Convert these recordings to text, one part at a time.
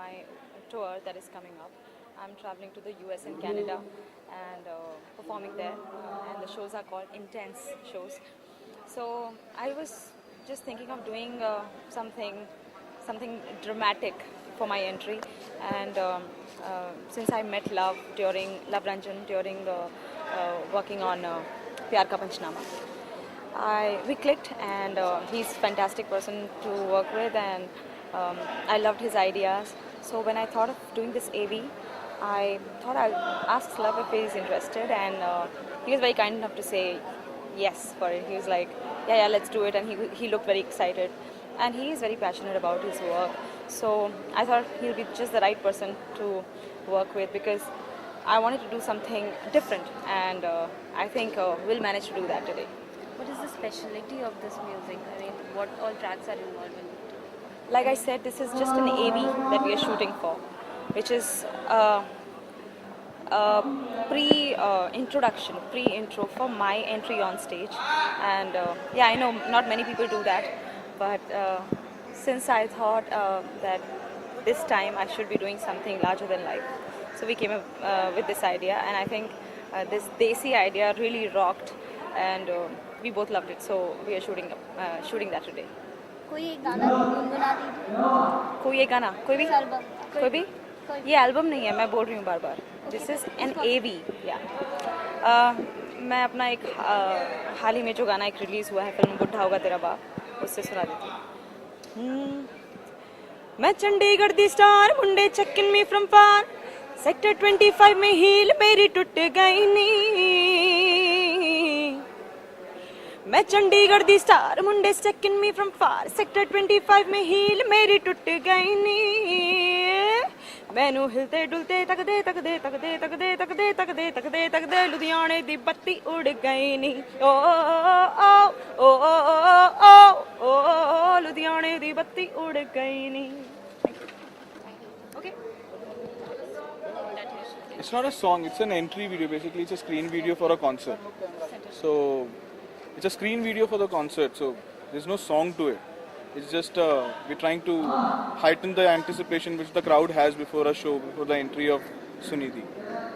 my tour that is coming up. I'm traveling to the US and Canada and performing there, and the shows are called intense shows. So I was just thinking of doing something dramatic for my entry, and since I met Love during Love Ranjan during working on Pyar Ka Panchnama, we clicked, and he's a fantastic person to work with, and I loved his ideas. So when I thought of doing this AV, I thought I'd ask Love if he's interested, and he was very kind enough to say yes for it. He was like, yeah, let's do it, and he looked very excited, and he is very passionate about his work. So I thought he'll be just the right person to work with, because I wanted to do something different, and I think we'll manage to do that today. What is the specialty of this music? I mean, what all tracks are involved in it? Like I said, this is just an AV that we are shooting for, which is pre-intro for my entry on stage. And yeah, I know not many people do that, but since I thought that this time I should be doing something larger than life, so we came up with this idea, and I think this Desi idea really rocked, and we both loved it, so we are shooting that today. कोई एक गाना गुनगुना दीजिए। कोई एक गाना, कोई भी एल्बम कोई भी ये एल्बम नहीं है, मैं बोल रही हूँ बार बार, दिस इज एन AV। या मैं अपना एक हाल ही में जो गाना एक रिलीज़ हुआ है फिल्म बुढ़ा होगा तेरा बाप, उससे सुना देती हूँ। मैं चंडीगढ़ दी स्टार मुंडे checking me from far, sector 25 में हील मेरी टूट गई नी। मैं चंडीगढ़ दी स्टार मुंडे checking me from far, sector 25 में हील मेरी टूट गई नी। मैनू हिलते डुलते तकदे तकदे तकदे तकदे तकदे तकदे तकदे तकदे लुधियाने दी बत्ती उड़ गई नी। ओ ओ ओ ओ ओ लुधियाने दी बत्ती उड़ गई नी। Okay. It's not a song, it's an entry video. Basically, it's a screen video for a concert. So, it's a screen video for the concert, so there's no song to it. It's just we're trying to heighten the anticipation which the crowd has before a show, before the entry of Sunidhi.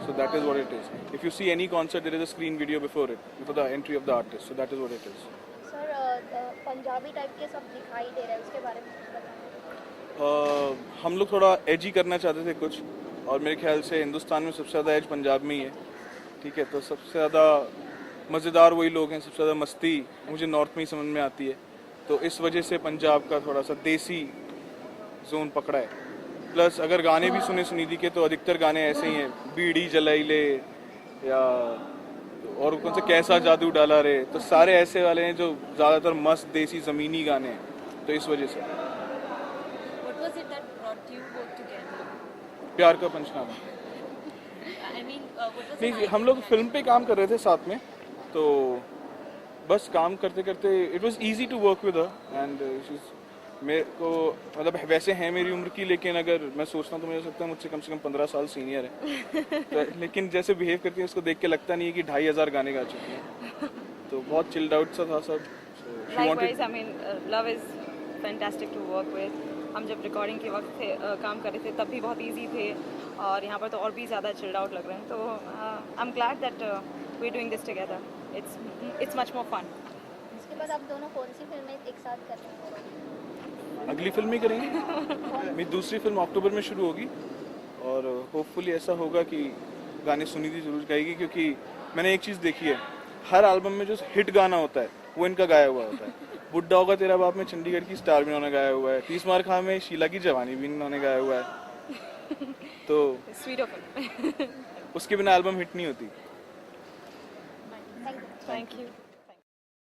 So that is what it is. If you see any concert, there is a screen video before it, before the entry of the artist. So that is what it is. Sir Punjabi type के सब दिखाई दे रहे हैं, उसके बारे में बताएं। हम लोग थोड़ा एजी करना चाहते थे कुछ, और मेरे ख्याल से हिंदुस्तान में सबसे ज़्यादा एज पंजाब में ही है, ठीक है। तो सबसे ज़्यादा मज़ेदार वही लोग हैं, सबसे ज़्यादा मस्ती मुझे नॉर्थ में ही समझ में आती है, तो इस वजह से पंजाब का थोड़ा सा देसी जोन पकड़ा है। प्लस अगर गाने भी सुने सुनिधि के, तो अधिकतर गाने ऐसे ही हैं, बीड़ी जलाई ले या और कौन से कैसा जादू डाला रे, तो सारे ऐसे वाले हैं जो ज़्यादातर मस्त देसी ज़मीनी गाने हैं, तो इस वजह से। What was it that brought you both together? प्यार का पंचनामा। I mean, what was नहीं, हम लोग फिल्म पे काम कर रहे थे साथ में, तो बस काम करते करते it was easy to work with her, and मेरे को मतलब वैसे है मेरी उम्र की, लेकिन अगर मैं सोचता हूँ तो मुझे लगता है मुझसे कम से कम 15 साल सीनियर है। तो लेकिन जैसे बिहेव करती है उसको देख के लगता नहीं है कि 2,500 गाने गा चुकी है, तो बहुत चिल्ड आउट सा था सब। Likewise, I mean, Love is fantastic to work with. हम जब रिकॉर्डिंग के वक्त काम कर रहे थे तब भी बहुत इजी थे, और यहाँ पर तो और भी ज़्यादा चिल्ड आउट लग रहे हैं, तो I am glad that we doing this together. It's much more fun. इसके बाद आप दोनों कौन सी फिल्में एक साथ कर रहे हैं? अगली फिल्म ही करेंगे। मेरी दूसरी फिल्म अक्टूबर में शुरू होगी, और होपफुली ऐसा होगा कि गाने सुनिधि जरूर गाएगी, क्योंकि मैंने एक चीज़ देखी है, हर एल्बम में जो हिट गाना होता है वो इनका गाया हुआ होता है। बुड्ढा होगा तेरा बाप में चंडीगढ़ की स्टार भी इन्होंने गाया हुआ है, 30 मार खा में शीला की जवानी भी इन्होंने गाया हुआ है, तो स्वीट ऑफ उसके बिना एल्बम हिट नहीं होती। Thank you. Thank you.